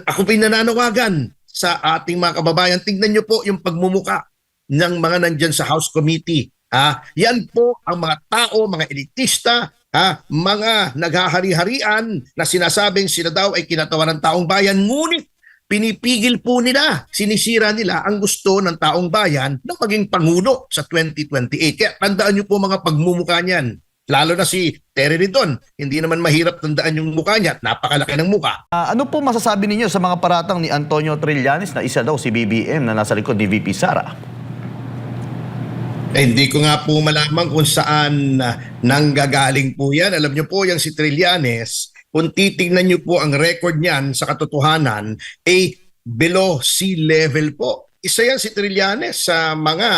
Ako pinananawagan sa ating mga kababayan, tingnan niyo po yung pagmumuka ng mga nandyan sa House Committee. Yan po ang mga tao, mga elitista, mga naghahari-harian na sinasabing sila daw ay kinatawa ng taong bayan, ngunit pinipigil po nila, sinisira nila ang gusto ng taong bayan na maging pangulo sa 2028. Kaya tandaan niyo po mga pagmumuka niyan. Lalo na si Terry Ridon, hindi naman mahirap tandaan yung mukha niya, napakalaki ng mukha. Ano po masasabi ninyo sa mga paratang ni Antonio Trillanes na isa daw si BBM na nasa likod ni VP Sara? Hindi ko nga po malaman kung saan nanggagaling po yan. Alam niyo po, yung si Trillanes, kung titignan niyo po ang record niyan sa katotohanan, below sea level po. Isa yan si Trillanes sa mga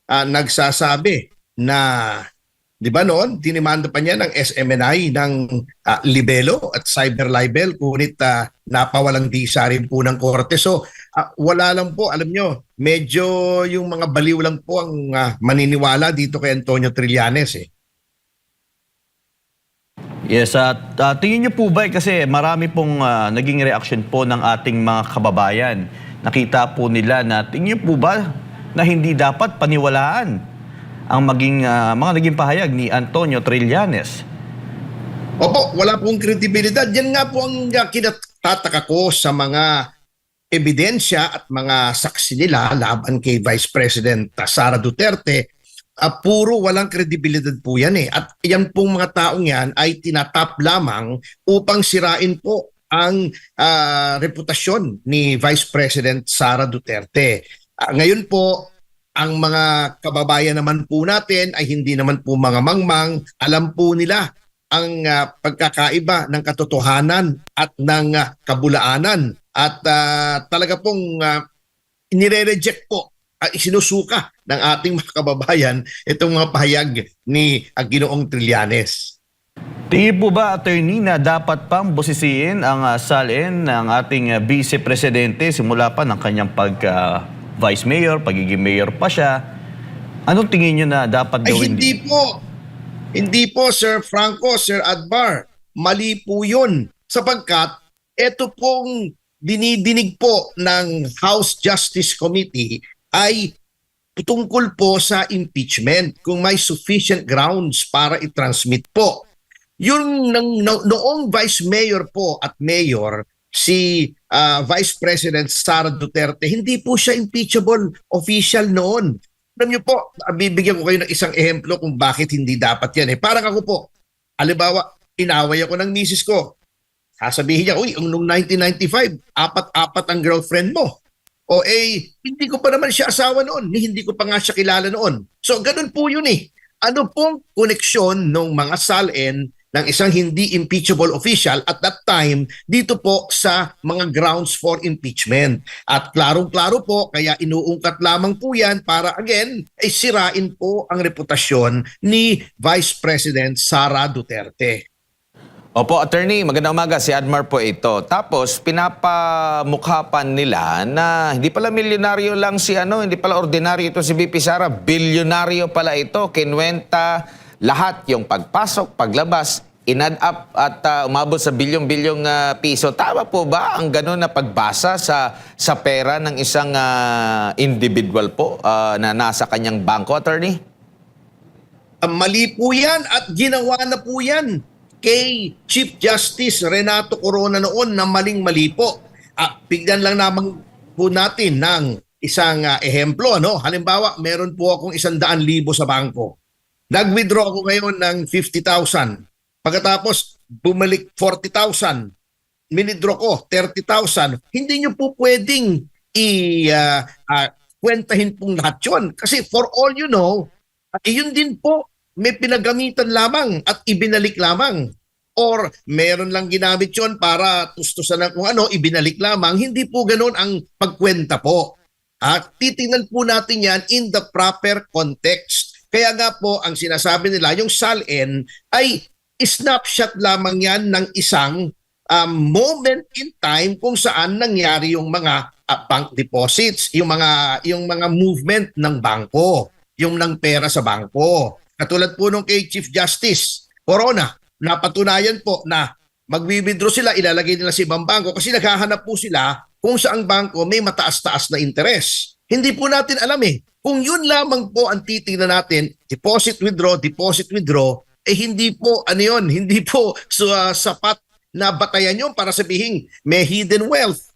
nagsasabi na, di ba noon, dinimanda pa niya ng SMNI ng libelo at cyber libel, ngunit napawalang bisa rin po ng korte. So wala lang po, alam nyo, medyo yung mga baliw lang po ang maniniwala dito kay Antonio Trillanes eh. Yes, at tingin niyo po ba, kasi marami pong naging reaction po ng ating mga kababayan. Nakita po nila na tingin niyo po ba na hindi dapat paniwalaan ang mga naging pahayag ni Antonio Trillanes? Opo, wala pong kredibilidad. Yan nga po ang kinatataka ko sa mga ebidensya at mga saksi nila laban kay Vice President Sara Duterte. Puro walang kredibilidad po yan eh. At yan pong mga taong yan ay tinatap lamang upang sirain po ang reputasyon ni Vice President Sara Duterte. Ngayon po, ang mga kababayan naman po natin ay hindi naman po mga mangmang. Alam po nila ang pagkakaiba ng katotohanan at ng kabulaanan. At talaga pong nire-reject po, isinusuka ng ating mga kababayan itong mga pahayag ni Ginoong Trillanes. Tingin po ba, attorney, na dapat pang busisiin ang salin ng ating Vice Presidente simula pa ng kanyang Vice Mayor, pagiging Mayor pa siya? Anong tingin niyo na dapat gawin? Hindi po. Hindi po, Sir Franco, Sir Adbar. Mali po yun. Sapagkat ito pong dinidinig po ng House Justice Committee ay tungkol po sa impeachment kung may sufficient grounds para i-transmit po. Yung noong Vice Mayor po at Mayor, si Vice President Sara Duterte, hindi po siya impeachable official noon. Alam niyo po, bibigyan ko kayo ng isang ehemplo kung bakit hindi dapat yan. Parang ako po, halimbawa, inaway ako ng misis ko. Sasabihin niya, uy, noong 1995, apat-apat ang girlfriend mo. Hindi ko pa naman siya asawa noon. Hindi ko pa nga siya kilala noon. So, ganun po yun eh. Ano pong koneksyon ng mga SALN ng isang hindi impeachable official at that time dito po sa mga grounds for impeachment. At klarong-klaro po, kaya inuungkat lamang po yan para again, ay sirain po ang reputasyon ni Vice President Sara Duterte. Opo, attorney, magandang umaga. Si Admar po ito. Tapos, pinapamukha pa nila na hindi pala milyonaryo lang hindi pala ordinaryo ito si VP Sara. Bilyonaryo pala ito. Kinwenta lahat yung pagpasok, paglabas, in-add up at umabot sa bilyong-bilyong piso. Tama po ba ang gano'n na pagbasa sa pera ng isang individual po na nasa kanyang bangko, attorney? Mali po yan at ginawa na po yan kay Chief Justice Renato Corona noon na maling-mali po. Bigyan lang naman po natin ng isang ehemplo. Halimbawa, meron po akong 100,000 sa bangko. Nag-withdraw ako ngayon ng 50,000. Pagkatapos, bumalik 40,000. Minidro ko 30,000. Hindi nyo po pwedeng kwentahin pong lahat yun. Kasi for all you know, yun din po may pinagamitan lamang at ibinalik lamang. Or meron lang ginamit yun para tustusan ng kung ano, ibinalik lamang. Hindi po ganoon ang pagkwenta po. Titingnan po natin yan in the proper context. Kaya nga po, ang sinasabi nila, yung SALN ay snapshot lamang yan ng isang moment in time kung saan nangyari yung mga bank deposits, yung mga movement ng bangko, yung ng pera sa bangko. Katulad po nung kay Chief Justice Corona, napatunayan po na magwi-withdraw sila, ilalagay nila sa ibang bangko kasi naghahanap po sila kung saang bangko may mataas-taas na interes. Hindi po natin alam eh. Kung yun lamang po ang titingnan natin, deposit withdraw, eh hindi po ano yun, hindi po sapat na batayan yun para sabihin may hidden wealth.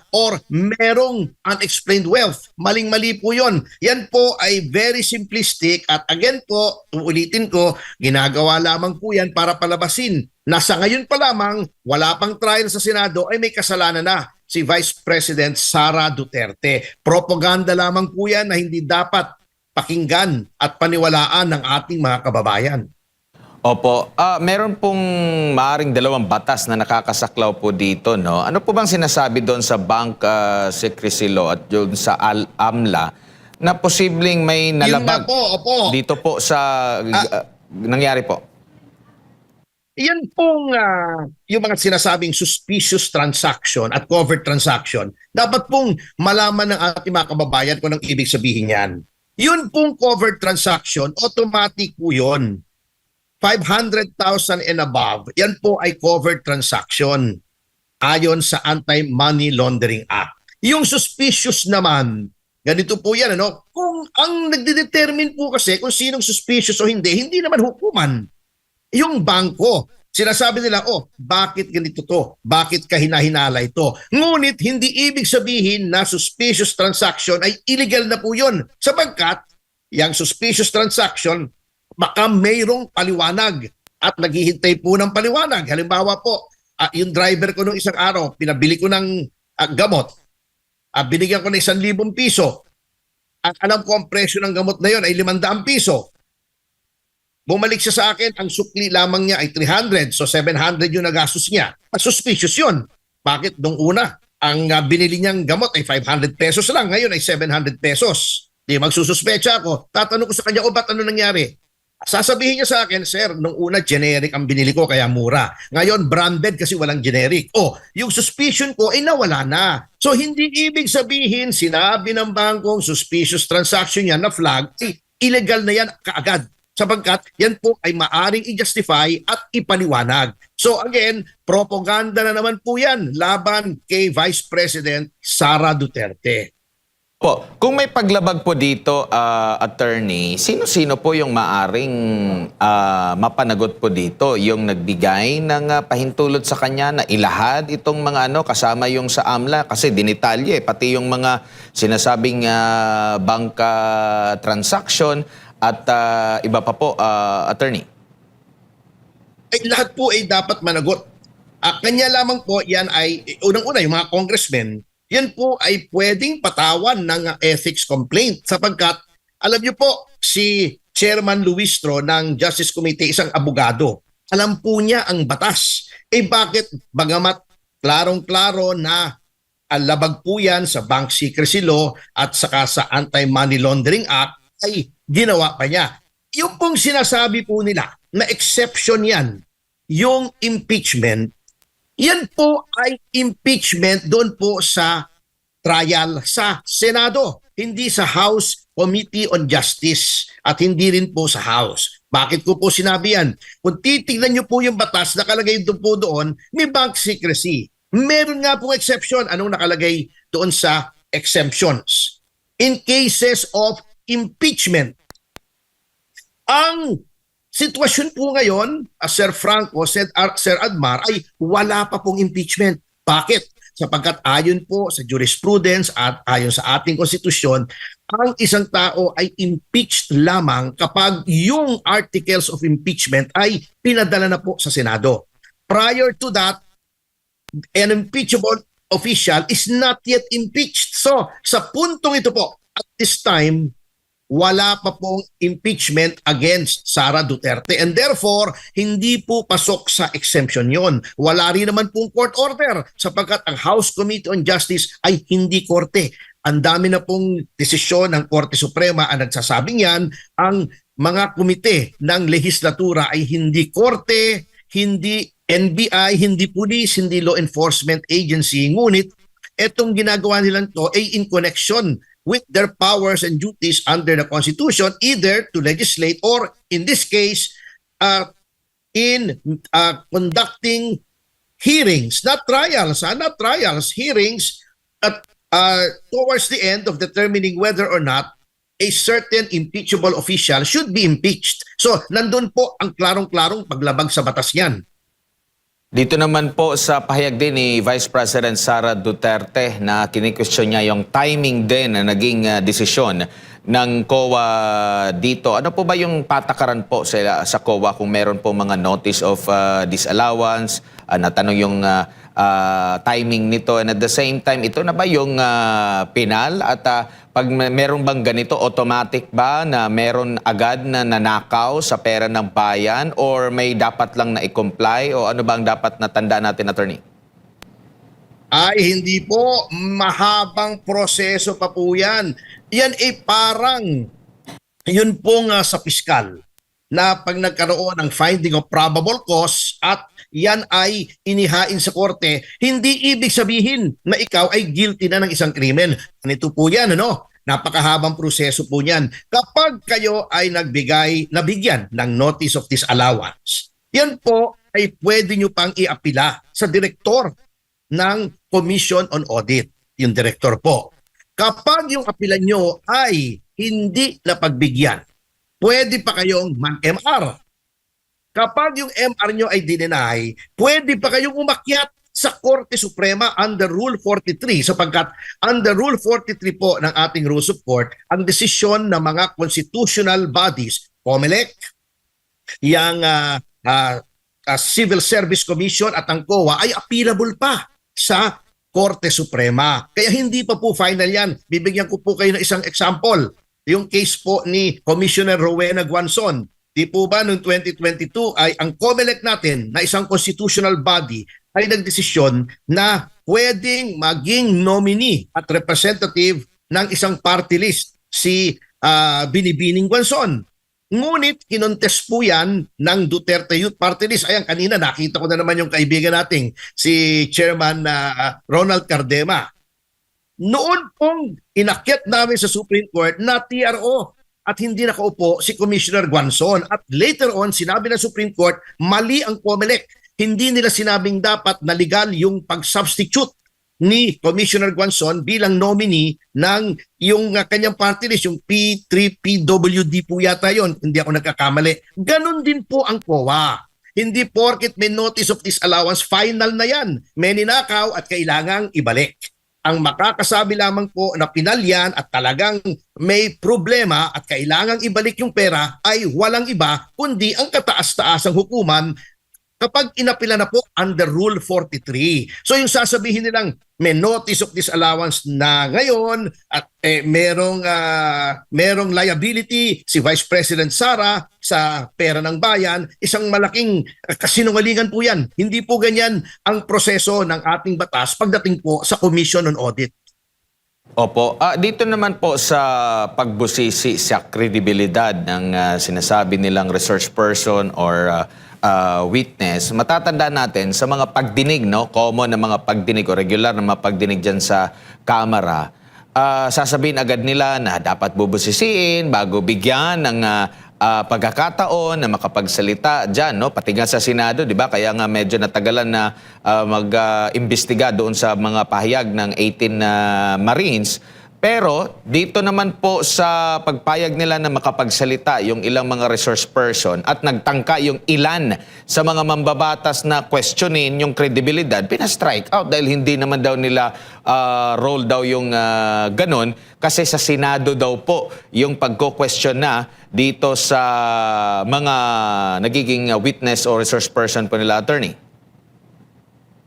Or merong unexplained wealth. Maling-mali po yun. Yan po ay very simplistic at again po, uulitin ko, ginagawa lamang po yan para palabasin na sa ngayon pa lamang, wala pang trial sa Senado ay may kasalanan na si Vice President Sara Duterte. Propaganda lamang po yan na hindi dapat pakinggan at paniwalaan ng ating mga kababayan. Opo. Meron pong maaring dalawang batas na nakakasaklaw po dito, no? Ano po bang sinasabi doon sa Bank Secrecy Law at doon sa AMLA na posibleng may nalabag Yun na po, opo. dito po sa nangyari po? Yan pong yung mga sinasabing suspicious transaction at covert transaction, dapat pong malaman ng ating mga kababayan kung anong ibig sabihin yan. Yun pong covert transaction, automatic po yun. 500,000 and above, yan po ay covert transaction ayon sa Anti-Money Laundering Act. Yung suspicious naman, ganito po yan, ano? Kung ang nagdedetermine po kasi kung sinong suspicious o hindi naman hukuman. Yung bangko, sinasabi nila, bakit ganito to? Bakit ka hinahinala ito? Ngunit hindi ibig sabihin na suspicious transaction ay illegal na po yun. Sapagkat, yung suspicious transaction, baka mayroong paliwanag at naghihintay po ng paliwanag. Halimbawa po, yung driver ko nung isang araw, pinabili ko ng gamot, binigyan ko ng 1,000 piso. Ang alam ko ang presyo ng gamot na yon ay 500 piso. Bumalik siya sa akin, ang sukli lamang niya ay 300, so 700 yung nagastos niya. Suspicious yun. Bakit nung una, ang binili niyang gamot ay 500 pesos lang, ngayon ay 700 pesos. Di magsususpecha ako. Tatanong ko sa kanya, ba't ano nangyari? Sasabihin niya sa akin, sir, nung una generic ang binili ko kaya mura. Ngayon branded kasi walang generic. Yung suspicion ko ay nawala na. So hindi ibig sabihin sinabi ng bangkong suspicious transaction yan na flag, illegal na yan kaagad. Sapagkat yan po ay maaring i-justify at ipaliwanag. So again, propaganda na naman po yan laban kay Vice President Sara Duterte. Po, kung may paglabag po dito, attorney, sino-sino po yung maaring mapanagot po dito? Yung nagbigay ng pahintulot sa kanya na ilahad itong mga kasama yung sa AMLA? Kasi dinitalye, pati yung mga sinasabing banka transaction at iba pa po, attorney. Lahat po ay dapat managot. Kanya lamang po, yan ay, unang-una, yung mga congressmen, yan po ay pwedeng patawan ng ethics complaint sapagkat alam niyo po si Chairman Luistro ng Justice Committee isang abogado. Alam po niya ang batas. Bakit bagamat klarong-klaro na labag po yan sa Bank Secrecy Law at saka sa Anti-Money Laundering Act ay ginawa pa niya. Yung pong sinasabi po nila na exception yan, yung impeachment, yan po ay impeachment doon po sa trial sa Senado, hindi sa House Committee on Justice at hindi rin po sa House. Bakit ko po sinabi yan? Kung titignan nyo po yung batas, nakalagay doon po doon, may bank secrecy. Meron nga pong exception. Anong nakalagay doon sa exemptions? In cases of impeachment. Ang sitwasyon po ngayon, Sir Franco, Sir Admar, ay wala pa pong impeachment. Bakit? Sapagkat ayon po sa jurisprudence at ayon sa ating konstitusyon, ang isang tao ay impeached lamang kapag yung articles of impeachment ay pinadala na po sa Senado. Prior to that, an impeachable official is not yet impeached. So, sa puntong ito po, at this time, wala pa pong impeachment against Sara Duterte and therefore hindi po pasok sa exemption yon. Wala rin naman pong court order sapagkat ang House Committee on Justice ay hindi korte. Ang dami na pong desisyon ng Korte Suprema ang nagsasabing yan. Ang mga komite ng legislatura ay hindi korte, hindi NBI, hindi police, hindi law enforcement agency. Ngunit etong ginagawa nilang to ay in connection with their powers and duties under the Constitution, either to legislate or, in this case, in conducting hearings, not trials, not trials, hearings at towards the end of determining whether or not a certain impeachable official should be impeached. So, nandun po ang klarong-klarong paglabag sa batas yan. Dito naman po sa pahayag din ni Vice President Sara Duterte na kini-question niya yung timing din na naging desisyon ng COA dito. Ano po ba yung patakaran po sa COA kung meron po mga notice of disallowance? Natanong yung timing nito, and at the same time, ito na ba yung penal? At pag meron bang ganito, automatic ba na meron agad na nanakaw sa pera ng bayan, or may dapat lang na i-comply, o ano ba ang dapat na tanda natin, attorney? Ay, hindi po. Mahabang proseso pa po yan. Yan ay parang, yun pong sa piskal, na pag nagkaroon ng finding of probable cause at yan ay inihain sa korte, hindi ibig sabihin na ikaw ay guilty na ng isang krimen. Ganito po yan, ano? Napakahabang proseso po yan. Kapag kayo ay nabigyan ng notice of disallowance, yan po ay pwede nyo pang iapila sa direktor ng Commission on Audit, yung direktor po. Kapag yung apila nyo ay hindi napagbigyan, pwede pa kayong mag-MR. Kapag yung MR nyo ay dinenay, pwede pa kayong umakyat sa Korte Suprema under Rule 43, sapagkat under Rule 43 po ng ating Rules of Court, ang desisyon ng mga constitutional bodies, COMELEC, yung Civil Service Commission at ang COA ay appealable pa sa Korte Suprema. Kaya hindi pa po final yan. Bibigyan ko po kayo ng isang example. Yung case po ni Commissioner Rowena Guanzon. Di po ba noong 2022 ay ang COMELEC natin na isang constitutional body ay nagdesisyon na pwedeng maging nominee at representative ng isang party list si Binibining Guanzon. Ngunit kinontes po yan ng Duterte Youth Party List. Ayan, kanina nakita ko na naman yung kaibigan nating si Chairman Ronald Cardema. Noon pong inakyat namin sa Supreme Court na TRO at hindi nakaupo si Commissioner Guanzon. At later on, sinabi ng Supreme Court, mali ang COMELEC. Hindi nila sinabing dapat na legal yung pag-substitute ni Commissioner Guanzon bilang nominee ng yung kanyang party list, yung P3PWD po yata yon, hindi ako nagkakamali. Ganon din po ang COA. Hindi porket may notice of disallowance, final na yan. May ninakaw at kailangang ibalik. Ang makakasabi lamang po na pinalyan at talagang may problema at kailangang ibalik yung pera ay walang iba kundi ang kataas-taasang hukuman kapag inapila na po under Rule 43. So yung sasabihin nilang may notice of disallowance na ngayon at merong liability si Vice President Sara sa pera ng bayan, isang malaking kasinungalingan po yan. Hindi po ganyan ang proseso ng ating batas pagdating po sa Commission on Audit. Opo. Dito naman po sa pagbusisi sa kredibilidad ng sinasabi nilang research person or witness, matatanda natin sa mga pagdinig, no? Common na mga pagdinig o regular na mga pagdinig dyan sa Kamara, sasabihin agad nila na dapat bubusisiin bago bigyan ng pagkakataon na makapagsalita dyan, no? Pati nga sa Senado, di ba? Kaya nga medyo natagalan na mag-imbestiga doon sa mga pahayag ng 18 Marines. Pero dito naman po sa pagpayag nila na makapagsalita yung ilang mga resource person at nagtangka yung ilan sa mga mambabatas na questionin yung kredibilidad, pina-strike out dahil hindi naman daw nila roll daw yung ganun kasi sa Senado daw po yung pagko-question na dito sa mga nagiging witness o resource person po nila, attorney.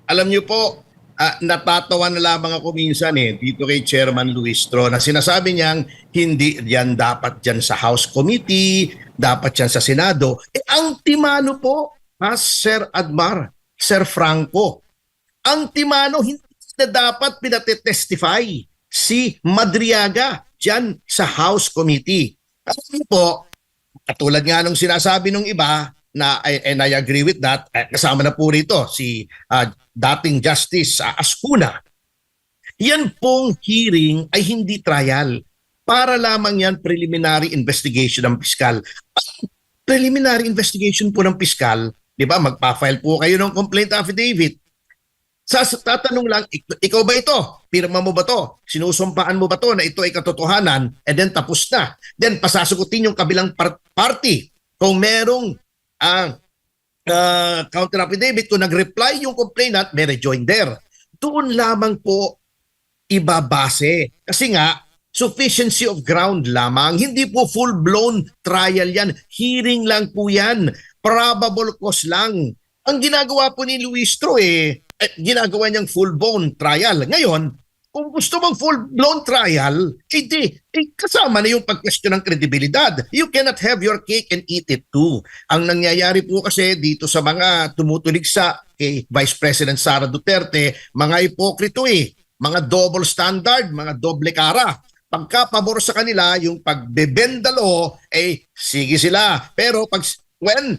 Alam niyo po, natatawa na lamang ako minsan dito kay Chairman Luistro na sinasabi niyang hindi yan dapat dyan sa House Committee, dapat yan sa Senado. Ang timano po, Sir Admar, Sir Franco, ang timano hindi na dapat pinatestify si Madriaga dyan sa House Committee. Kasi po, katulad nga nung sinasabi nung iba, and I agree with that, kasama na po rito si dating Justice Ascuna. Yan pong hearing ay hindi trial. Para lamang yan preliminary investigation ng piskal. Preliminary investigation po ng piskal, di ba, magpa-file po kayo ng complaint affidavit. Tatanong lang, ikaw ba ito? Pirma mo ba to? Sinusumpaan mo ba to na ito ay katotohanan? And then tapos na. Then pasasagutin yung kabilang party. Kung merong counter affidavit, kung nag-reply yung complainant, may rejoinder. Doon lamang po ibabase. Kasi nga, sufficiency of ground lamang. Hindi po full-blown trial yan. Hearing lang po yan. Probable cause lang. Ang ginagawa po ni Luistro ginagawa niyang full-blown trial. Ngayon, kung gusto mong full-blown trial, kasama na yung pag-question ng kredibilidad. You cannot have your cake and eat it too. Ang nangyayari po kasi dito sa mga tumutulig sa kay Vice President Sara Duterte, mga ipokrito mga double standard, mga doble kara. Pagka pabor sa kanila, yung pagbebendalo, sige sila. Pero when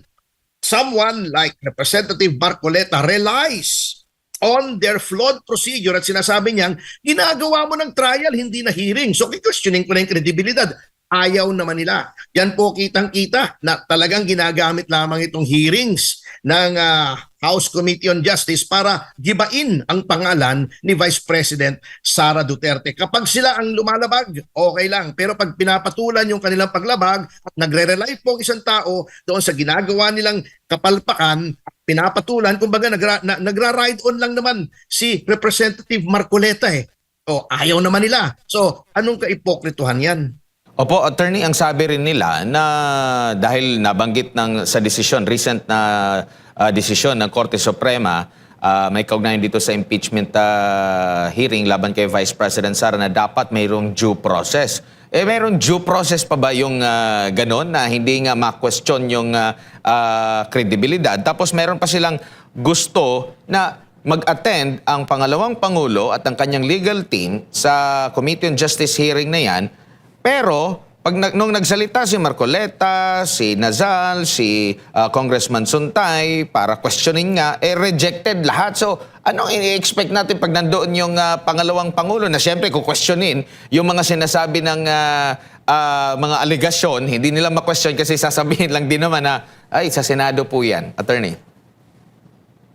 someone like Representative Marcoleta relies on their flawed procedure at sinasabi niyang, ginagawa mo ng trial, hindi na hearing. So, questioning ko na yung kredibilidad. Ayaw naman nila. Yan po kitang-kita na talagang ginagamit lamang itong hearings ng House Committee on Justice para gibain ang pangalan ni Vice President Sara Duterte. Kapag sila ang lumalabag, okay lang. Pero pag pinapatulan yung kanilang paglabag at nagre-rely po ang isang tao doon sa ginagawa nilang kapalpakan, pinapatulan, kumbaga nagra-ride on lang naman si Representative Marcoleta ayaw naman nila. So, anong kaipokrituhan yan? Opo, attorney, ang sabi rin nila na dahil nabanggit sa desisyon, recent na desisyon ng Korte Suprema, may kaugnayan dito sa impeachment hearing laban kay Vice President Sara na dapat mayroong due process. Mayroong due process pa ba yung ganon na hindi nga ma-question yung kredibilidad? Tapos mayroon pa silang gusto na mag-attend ang pangalawang Pangulo at ang kanyang legal team sa Committee on Justice hearing na yan. Pero nung nagsalita si Marcoleta, si Nazal, si Congressman Suntay para questioning nga, rejected lahat. So, anong i-expect natin pag nandoon yung pangalawang Pangulo na siyempre questionin yung mga sinasabi ng mga alegasyon, hindi nila ma-question kasi sasabihin lang din naman na, ay, sa Senado po yan, attorney.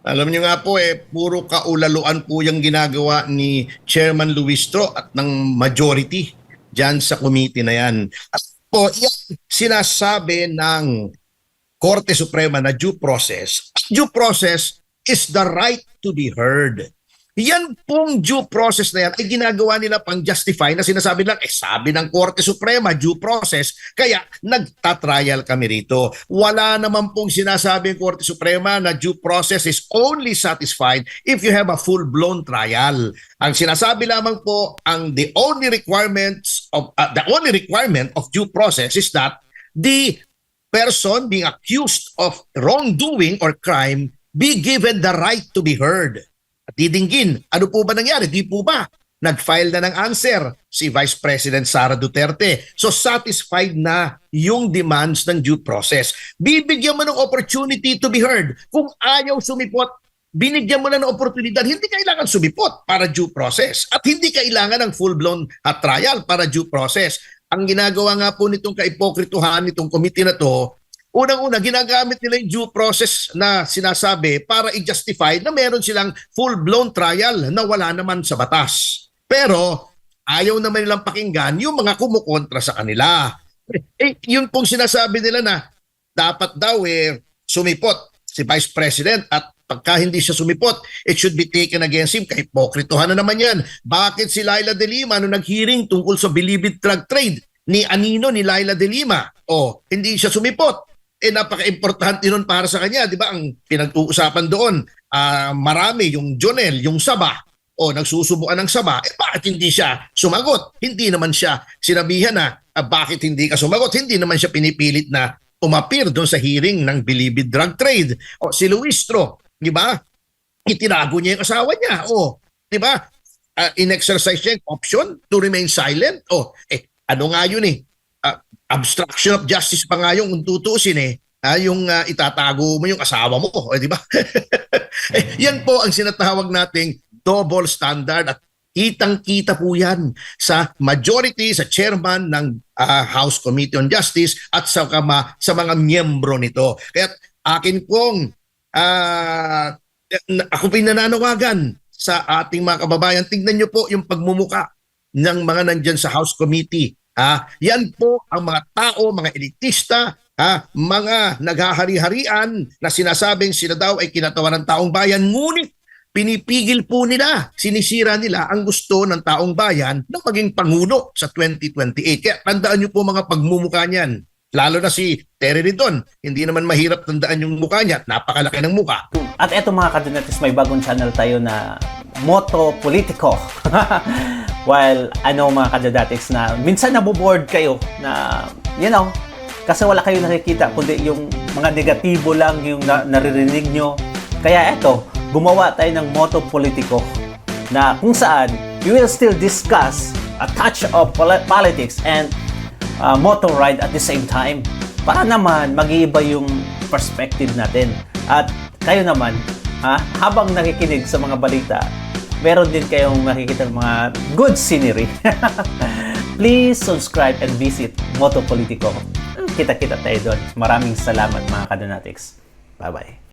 Alam niyo nga po puro kaulaluan po yung ginagawa ni Chairman Luistro at ng majority dyan sa committee na yan. At po, yan sinasabi ng Korte Suprema na due process. Due process is the right to be heard. Yan pong due process na yan ay ginagawa nila pang justify na sinasabi lang, sabi ng Korte Suprema, due process, kaya nagtatrial kami rito. Wala naman pong sinasabi ng Korte Suprema na due process is only satisfied if you have a full-blown trial. Ang sinasabi lamang po, the only requirement of due process is that the person being accused of wrongdoing or crime be given the right to be heard. At didinggin, ano po ba nangyari? Di po ba? Nag-file na ng answer si Vice President Sara Duterte. So satisfied na yung demands ng due process. Bibigyan mo ng opportunity to be heard. Kung ayaw sumipot, binigyan mo na ng oportunidad. Hindi kailangan sumipot para due process. At hindi kailangan ng full-blown trial para due process. Ang ginagawa nga po nitong kaipokrituhan, nitong committee na to, unang-una, ginagamit nila yung due process na sinasabi para i-justify na meron silang full-blown trial na wala naman sa batas. Pero ayaw naman nilang pakinggan yung mga kumukontra sa kanila. Yun pong sinasabi nila na dapat daw sumipot si Vice President at pagka hindi siya sumipot, it should be taken against him. Kaipokrituhan na naman yan. Bakit si Laila De Lima nung nag-hearing tungkol sa believed drug trade ni Anino ni Laila De Lima, hindi siya sumipot? Napaka-importante nun para sa kanya, di ba? Ang pinag-uusapan doon, marami, yung Jonel, yung Saba, nagsusubuan ng Saba, bakit hindi siya sumagot? Hindi naman siya sinabihan na, bakit hindi ka sumagot? Hindi naman siya pinipilit na umapir doon sa hearing ng believed drug trade. Si Luistro, di ba? Itinago niya yung asawa niya. Di ba? In-exercise niya yung option to remain silent. Ano nga yun obstruction of justice pa nga yung tutuusin yung itatago mo yung asawa mo, di ba? Yan po ang sinatawag nating double standard at kitang-kita po yan sa majority, sa chairman ng House Committee on Justice at sa mga miyembro nito. Kaya akin pong ako pinananawagan sa ating mga kababayan. Tingnan nyo po yung pagmumuka ng mga nandyan sa House Committee. Yan po ang mga tao, mga elitista, mga naghahari-harian na sinasabing sila daw ay kinatawan ng taong bayan. Ngunit pinipigil po nila, sinisira nila ang gusto ng taong bayan na maging pangulo sa 2028. Kaya tandaan nyo po mga pagmumuka niyan. Lalo na si Terry Ridon. Hindi naman mahirap tandaan yung mukha niya. Napakalaki ng mukha. At eto mga kadunatis, may bagong channel tayo na Moto Politico. While ano mga kadadatics na minsan naboboard kayo na, kasi wala kayo nakikita, kundi yung mga negatibo lang yung naririnig nyo. Kaya eto, gumawa tayo ng Moto Politico na kung saan we will still discuss a touch of politics and motor ride at the same time para naman mag-iiba yung perspective natin. At kayo naman, habang nakikinig sa mga balita, meron din kayong makikita mga good scenery. Please subscribe and visit Moto Politico. Kita-kita tayo doon. Maraming salamat mga kadonatics. Bye-bye.